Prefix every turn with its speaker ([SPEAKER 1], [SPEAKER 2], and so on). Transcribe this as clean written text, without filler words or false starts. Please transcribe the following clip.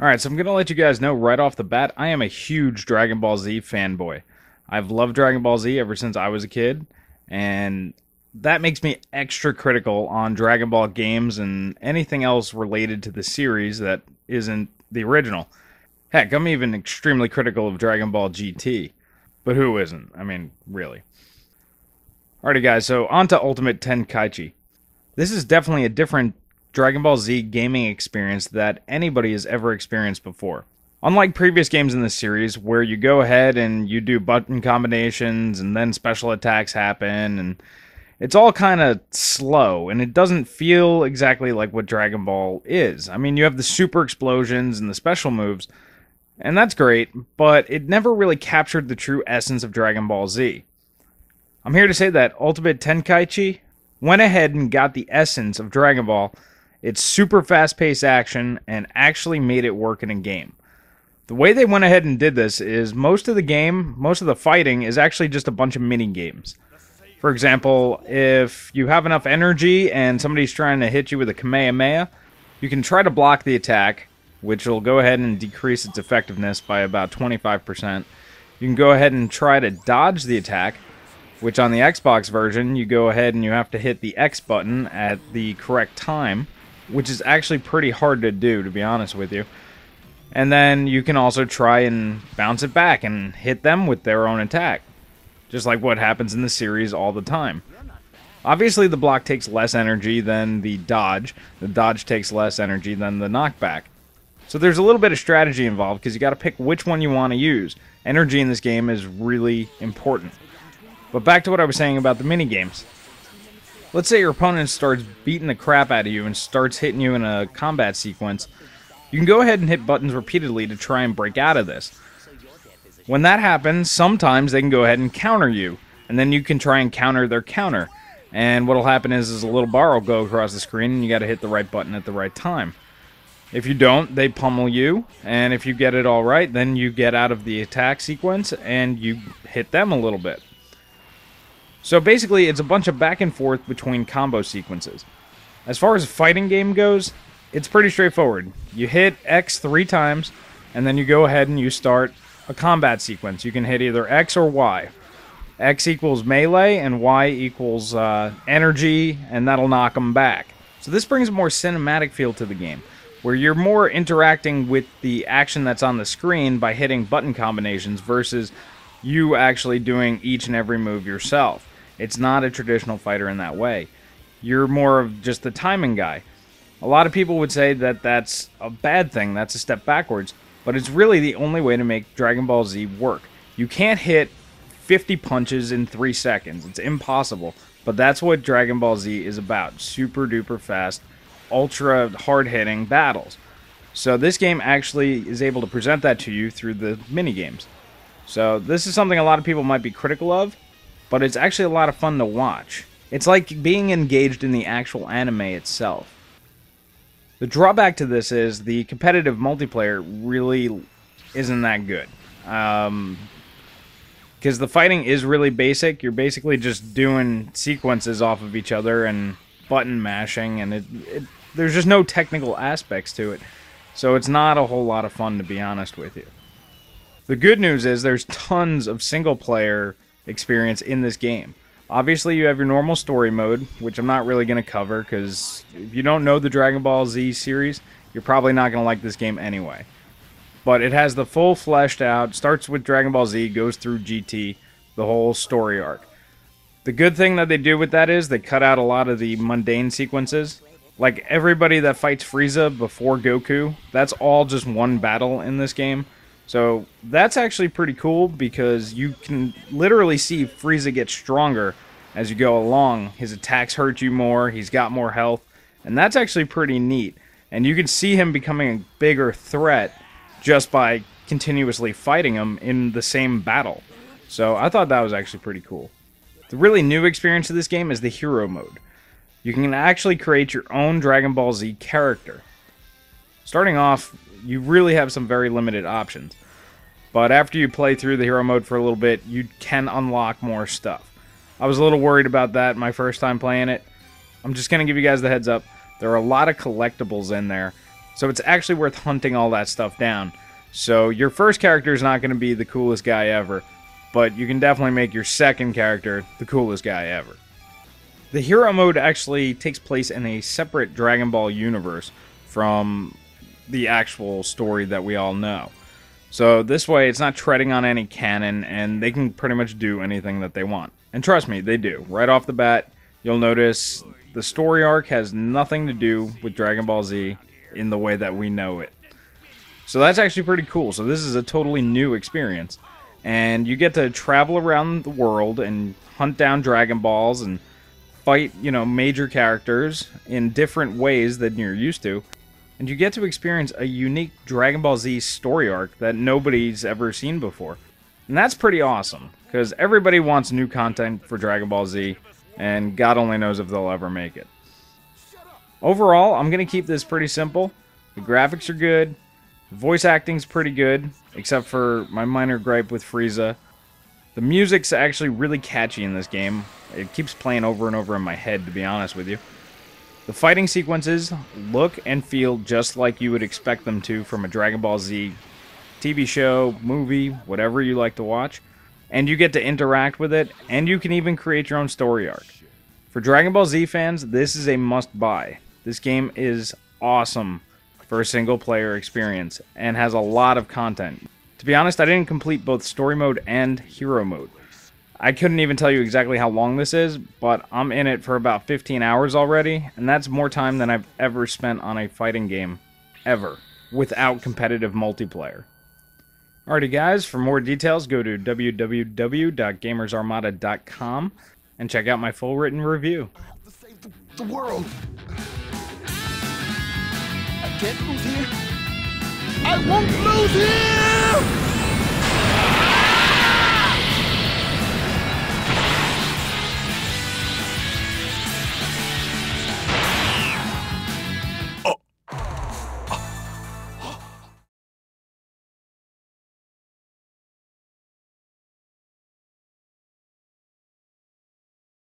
[SPEAKER 1] Alright, so I'm going to let you guys know right off the bat, I am a huge Dragon Ball Z fanboy. I've loved Dragon Ball Z ever since I was a kid, and that makes me extra critical on Dragon Ball games and anything else related to the series that isn't the original. Heck, I'm even extremely critical of Dragon Ball GT. But who isn't? I mean, really. Alrighty guys, so on to Ultimate Tenkaichi. This is definitely a different Dragon Ball Z gaming experience that anybody has ever experienced before. Unlike previous games in this series, where you go ahead and you do button combinations and then special attacks happen, and it's all kind of slow, and it doesn't feel exactly like what Dragon Ball is. I mean, you have the super explosions and the special moves, and that's great, but it never really captured the true essence of Dragon Ball Z. I'm here to say that Ultimate Tenkaichi went ahead and got the essence of Dragon Ball. It's super fast-paced action and actually made it work in a game. The way they went ahead and did this is most of the fighting is actually just a bunch of mini-games. For example, if you have enough energy and somebody's trying to hit you with a Kamehameha, you can try to block the attack, which will go ahead and decrease its effectiveness by about 25%. You can go ahead and try to dodge the attack, which on the Xbox version, you go ahead and you have to hit the X button at the correct time, which is actually pretty hard to do, to be honest with you. And then you can also try and bounce it back and hit them with their own attack, just like what happens in the series all the time. Obviously, the block takes less energy than the dodge takes less energy than the knockback. So there's a little bit of strategy involved, because you got to pick which one you want to use. Energy in this game is really important. But back to what I was saying about the minigames. Let's say your opponent starts beating the crap out of you and starts hitting you in a combat sequence. You can go ahead and hit buttons repeatedly to try and break out of this. When that happens, sometimes they can go ahead and counter you, and then you can try and counter their counter. And what'll happen is a little bar will go across the screen, and you got to hit the right button at the right time. If you don't, they pummel you, and if you get it all right, then you get out of the attack sequence and you hit them a little bit. So basically, it's a bunch of back and forth between combo sequences. As far as a fighting game goes, it's pretty straightforward. You hit X 3 times, and then you go ahead and you start a combat sequence. You can hit either X or Y. X equals melee, and Y equals energy, and that'll knock them back. So this brings a more cinematic feel to the game, where you're more interacting with the action that's on the screen by hitting button combinations versus you actually doing each and every move yourself. It's not a traditional fighter in that way. You're more of just the timing guy. A lot of people would say that that's a bad thing, that's a step backwards, but it's really the only way to make Dragon Ball Z work. You can't hit 50 punches in 3 seconds. It's impossible, but that's what Dragon Ball Z is about. Super duper fast, ultra hard-hitting battles. So this game actually is able to present that to you through the mini-games. So this is something a lot of people might be critical of, but it's actually a lot of fun to watch. It's like being engaged in the actual anime itself. The drawback to this is the competitive multiplayer really isn't that good. Because the fighting is really basic. You're basically just doing sequences off of each other and button mashing, and there's just no technical aspects to it. So it's not a whole lot of fun, to be honest with you. The good news is there's tons of single-player experience in this game. Obviously, you have your normal story mode, which I'm not really going to cover, because if you don't know the Dragon Ball Z series, you're probably not going to like this game anyway. But it has the full fleshed out, starts with Dragon Ball Z, goes through GT, the whole story arc. The good thing that they do with that is they cut out a lot of the mundane sequences. Like everybody that fights Frieza before Goku, that's all just one battle in this game. So that's actually pretty cool, because you can literally see Frieza get stronger as you go along. His attacks hurt you more, he's got more health, and that's actually pretty neat. And you can see him becoming a bigger threat just by continuously fighting him in the same battle. So I thought that was actually pretty cool. The really new experience of this game is the hero mode. You can actually create your own Dragon Ball Z character. Starting off, you really have some very limited options. But after you play through the hero mode for a little bit, you can unlock more stuff. I was a little worried about that my first time playing it. I'm just going to give you guys the heads up. There are a lot of collectibles in there. So it's actually worth hunting all that stuff down. So your first character is not going to be the coolest guy ever, but you can definitely make your second character the coolest guy ever. The hero mode actually takes place in a separate Dragon Ball universe from the actual story that we all know. So this way it's not treading on any canon, and they can pretty much do anything that they want. And trust me, they do. Right off the bat, you'll notice the story arc has nothing to do with Dragon Ball Z in the way that we know it. So that's actually pretty cool. So this is a totally new experience. And you get to travel around the world and hunt down Dragon Balls and fight, major characters in different ways than you're used to. And you get to experience a unique Dragon Ball Z story arc that nobody's ever seen before. And that's pretty awesome, because everybody wants new content for Dragon Ball Z, and God only knows if they'll ever make it. Overall, I'm going to keep this pretty simple. The graphics are good. The voice acting's pretty good, except for my minor gripe with Frieza. The music's actually really catchy in this game. It keeps playing over and over in my head, to be honest with you. The fighting sequences look and feel just like you would expect them to from a Dragon Ball Z TV show, movie, whatever you like to watch. And you get to interact with it, and you can even create your own story arc. For Dragon Ball Z fans, this is a must-buy. This game is awesome for a single-player experience, and has a lot of content. To be honest, I didn't complete both story mode and hero mode. I couldn't even tell you exactly how long this is, but I'm in it for about 15 hours already, and that's more time than I've ever spent on a fighting game, ever, without competitive multiplayer. Alrighty guys, for more details go to www.gamersarmada.com and check out my full written review.
[SPEAKER 2] I have to save the world. I can't lose here. I won't lose here!